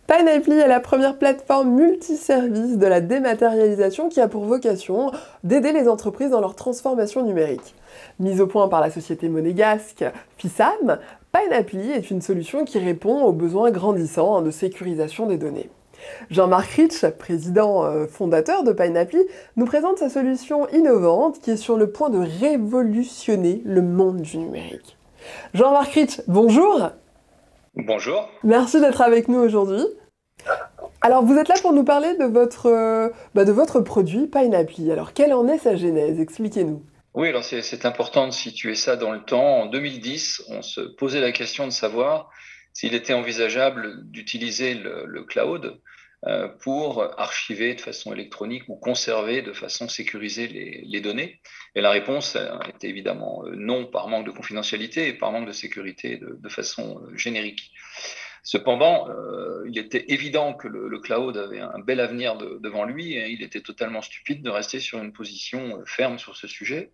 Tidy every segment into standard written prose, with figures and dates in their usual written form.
Pineapple est la première plateforme multiservice de la dématérialisation qui a pour vocation d'aider les entreprises dans leur transformation numérique. Mise au point par la société monégasque FISAM, Pineapple est une solution qui répond aux besoins grandissants de sécurisation des données. Jean-Marc Rich, président fondateur de Pineapple, nous présente sa solution innovante qui est sur le point de révolutionner le monde du numérique. Jean-Marc Rich, bonjour. Bonjour. Merci d'être avec nous aujourd'hui. Alors, vous êtes là pour nous parler de votre produit Pineapple. Alors, quelle en est sa genèse? Expliquez-nous. Oui, alors c'est important de situer ça dans le temps. En 2010, on se posait la question de savoir s'il était envisageable d'utiliser le cloud pour archiver de façon électronique ou conserver de façon sécurisée les données. Et la réponse était évidemment non, par manque de confidentialité et par manque de sécurité de façon générique. Cependant, il était évident que le cloud avait un bel avenir devant lui et il était totalement stupide de rester sur une position ferme sur ce sujet.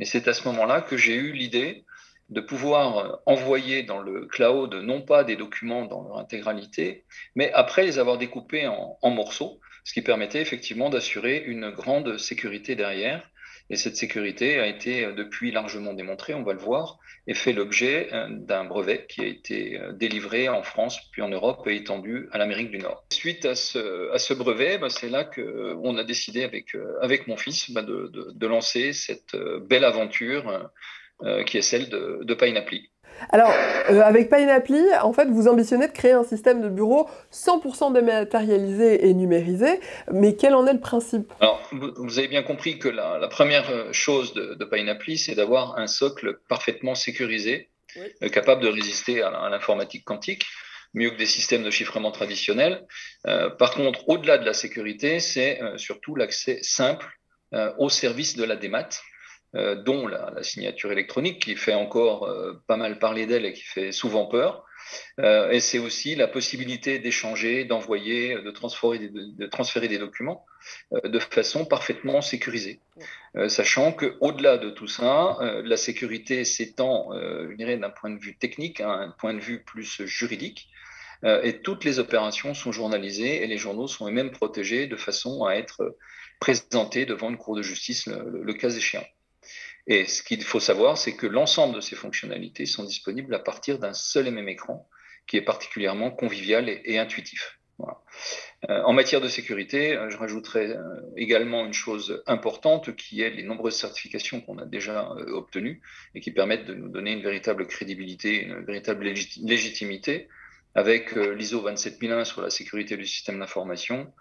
Et c'est à ce moment-là que j'ai eu l'idée de pouvoir envoyer dans le cloud non pas des documents dans leur intégralité, mais après les avoir découpés en morceaux, ce qui permettait effectivement d'assurer une grande sécurité derrière. Et cette sécurité a été depuis largement démontrée, on va le voir, et fait l'objet d'un brevet qui a été délivré en France, puis en Europe et étendu à l'Amérique du Nord. Suite à ce brevet, c'est là qu'on a décidé avec mon fils de lancer cette belle aventure qui est celle de Pineapple. Alors, avec Pineapple, en fait, vous ambitionnez de créer un système de bureau 100% dématérialisé et numérisé, mais quel en est le principe? Alors, vous avez bien compris que la première chose de Pineapple, c'est d'avoir un socle parfaitement sécurisé, Oui. capable de résister à l'informatique quantique, mieux que des systèmes de chiffrement traditionnels. Par contre, au-delà de la sécurité, c'est surtout l'accès simple aux services de la démat, dont la signature électronique, qui fait encore pas mal parler d'elle et qui fait souvent peur. Et c'est aussi la possibilité d'échanger, d'envoyer, de transférer des documents de façon parfaitement sécurisée. Sachant qu'au-delà de tout ça, la sécurité s'étend, je dirais, d'un point de vue technique à un point de vue plus juridique. Et toutes les opérations sont journalisées et les journaux sont eux-mêmes protégés de façon à être présentés devant une cour de justice le cas échéant. Et ce qu'il faut savoir, c'est que l'ensemble de ces fonctionnalités sont disponibles à partir d'un seul et même écran qui est particulièrement convivial et intuitif. Voilà. En matière de sécurité, je rajouterai également une chose importante qui est les nombreuses certifications qu'on a déjà obtenues et qui permettent de nous donner une véritable crédibilité, une véritable légitimité avec l'ISO 27001 sur la sécurité du système d'information,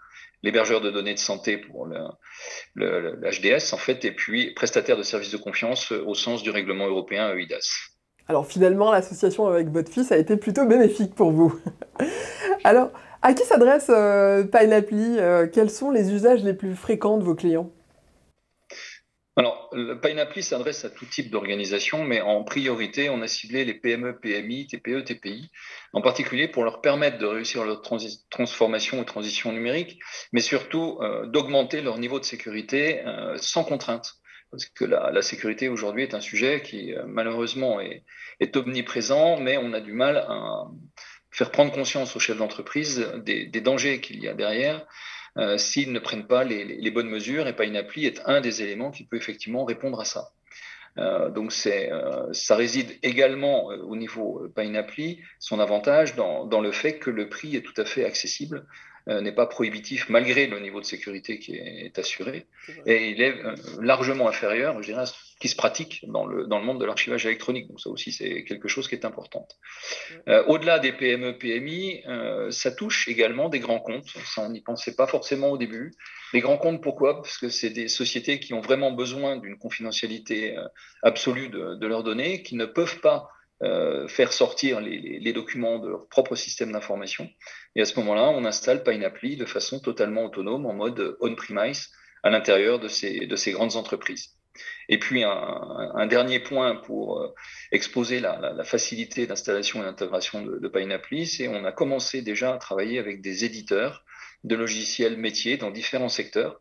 l'hébergeur de données de santé pour le HDS en fait, et puis prestataire de services de confiance au sens du règlement européen EIDAS. Alors finalement, l'association avec votre fils a été plutôt bénéfique pour vous. Alors, à qui s'adresse Pineapple? Quels sont les usages les plus fréquents de vos clients? Alors, le Pineapple s'adresse à tout type d'organisation, mais en priorité, on a ciblé les PME, PMI, TPE, TPI, en particulier pour leur permettre de réussir leur transformation ou transition numérique, mais surtout d'augmenter leur niveau de sécurité sans contrainte. Parce que la sécurité aujourd'hui est un sujet qui malheureusement est omniprésent, mais on a du mal à faire prendre conscience aux chefs d'entreprise des dangers qu'il y a derrière s'ils ne prennent pas les bonnes mesures. Et Pineapple est un des éléments qui peut effectivement répondre à ça. Donc ça réside également au niveau Pineapple, son avantage dans le fait que le prix est tout à fait accessible, n'est pas prohibitif malgré le niveau de sécurité qui est assuré, et il est largement inférieur, je dirais, à ce qui se pratique dans le monde de l'archivage électronique. Donc ça aussi, c'est quelque chose qui est important. Au-delà des PME, PMI, ça touche également des grands comptes. Ça, on n'y pensait pas forcément au début. Les grands comptes, pourquoi? Parce que c'est des sociétés qui ont vraiment besoin d'une confidentialité absolue de leurs données, qui ne peuvent pas faire sortir les documents de leur propre système d'information. Et à ce moment-là, on installe Pineapple de façon totalement autonome, en mode on-premise, à l'intérieur de ces grandes entreprises. Et puis un dernier point pour exposer la facilité d'installation et d'intégration de Pineapple, c'est on a commencé déjà à travailler avec des éditeurs de logiciels métiers dans différents secteurs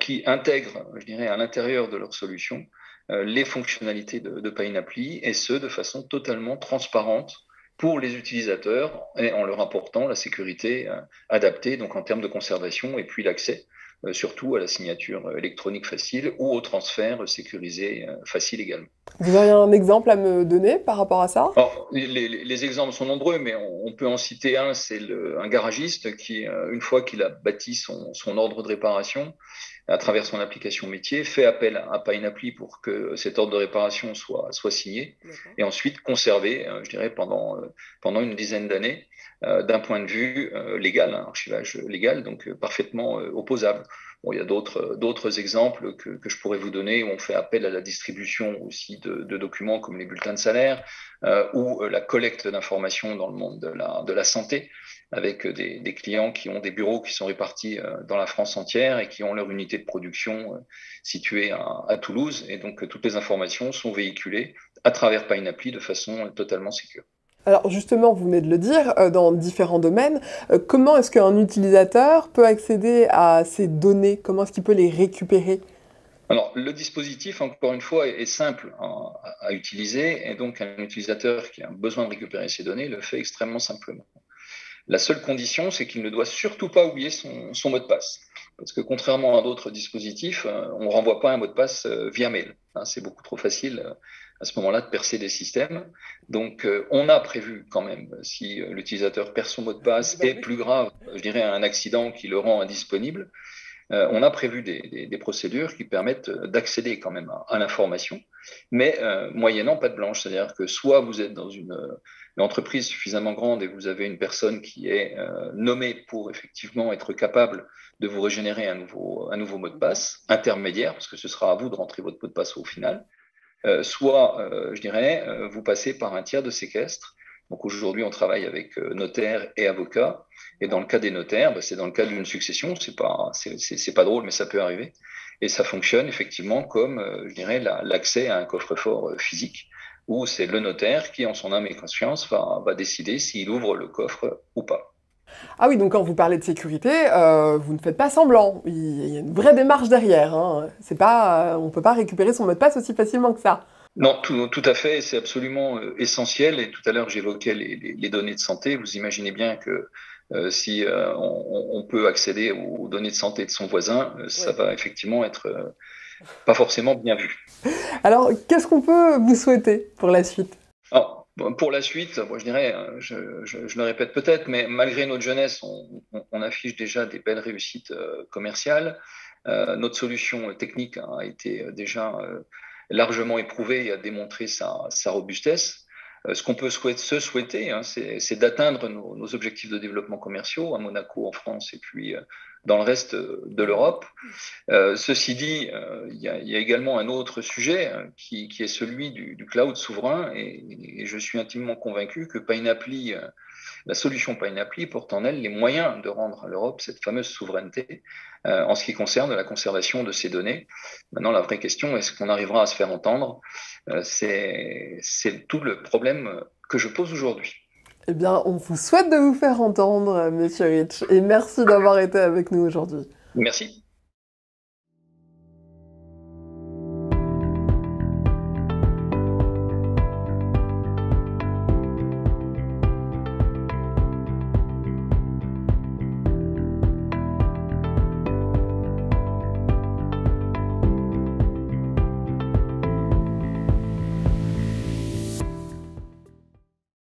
qui intègrent, je dirais, à l'intérieur de leur solution les fonctionnalités de Pineapple, et ce, de façon totalement transparente pour les utilisateurs et en leur apportant la sécurité adaptée, donc en termes de conservation et puis l'accès surtout à la signature électronique facile ou au transfert sécurisé facile également. Vous auriez un exemple à me donner par rapport à ça? Alors, les exemples sont nombreux, mais on peut en citer un, c'est un garagiste qui, une fois qu'il a bâti son ordre de réparation, à travers son application métier, fait appel à PineApply pour que cet ordre de réparation soit signé et ensuite conservé, je dirais, pendant une dizaine d'années, d'un point de vue légal, un archivage légal, donc parfaitement opposable. Bon, il y a d'autres exemples que je pourrais vous donner où on fait appel à la distribution aussi de documents comme les bulletins de salaire ou la collecte d'informations dans le monde de la santé avec des clients qui ont des bureaux qui sont répartis dans la France entière et qui ont leur unité de production située à Toulouse. Et donc, toutes les informations sont véhiculées à travers PineApply de façon totalement sécure. Alors justement, vous venez de le dire, dans différents domaines, comment est-ce qu'un utilisateur peut accéder à ces données? Comment est-ce qu'il peut les récupérer? Alors, le dispositif, encore une fois, est simple à utiliser, et donc un utilisateur qui a besoin de récupérer ces données le fait extrêmement simplement. La seule condition, c'est qu'il ne doit surtout pas oublier son mot de passe. Parce que contrairement à d'autres dispositifs, on ne renvoie pas un mot de passe via mail. C'est beaucoup trop facile à ce moment-là de percer des systèmes. Donc, on a prévu quand même, si l'utilisateur perd son mot de passe et plus grave, je dirais un accident qui le rend indisponible, on a prévu des procédures qui permettent d'accéder quand même à l'information, mais moyennant patte blanche. C'est-à-dire que soit vous êtes dans une entreprise suffisamment grande et vous avez une personne qui est nommée pour effectivement être capable de vous régénérer un nouveau mot de passe intermédiaire, parce que ce sera à vous de rentrer votre mot de passe au final, soit, je dirais, vous passez par un tiers de séquestre. Donc aujourd'hui, on travaille avec notaires et avocats. Et dans le cas des notaires, c'est dans le cas d'une succession. C'est pas drôle, mais ça peut arriver. Et ça fonctionne effectivement comme, je dirais, l'accès à un coffre-fort physique, où c'est le notaire qui, en son âme et conscience, va décider s'il ouvre le coffre ou pas. Ah oui, donc quand vous parlez de sécurité, vous ne faites pas semblant. Il y a une vraie démarche derrière, hein. C'est pas, on ne peut pas récupérer son mot de passe aussi facilement que ça. Non, tout à fait, c'est absolument essentiel. Et tout à l'heure, j'évoquais les données de santé. Vous imaginez bien que si on peut accéder aux données de santé de son voisin, ça va effectivement être pas forcément bien vu. Alors, qu'est-ce qu'on peut vous souhaiter pour la suite? Alors, pour la suite, moi, je dirais, je le répète peut-être, mais malgré notre jeunesse, on affiche déjà des belles réussites commerciales. Notre solution technique a été déjà largement éprouvée et a démontré sa robustesse. Ce qu'on peut se souhaiter, hein, c'est d'atteindre nos objectifs de développement commerciaux à Monaco, en France, et puis dans le reste de l'Europe. Ceci dit, il y a également un autre sujet qui est celui du cloud souverain, et je suis intimement convaincu que PineApply, la solution PineApply porte en elle les moyens de rendre à l'Europe cette fameuse souveraineté en ce qui concerne la conservation de ces données. Maintenant, la vraie question, est-ce qu'on arrivera à se faire entendre? C'est tout le problème que je pose aujourd'hui. Eh bien, on vous souhaite de vous faire entendre, Monsieur Rich, et merci d'avoir été avec nous aujourd'hui. Merci.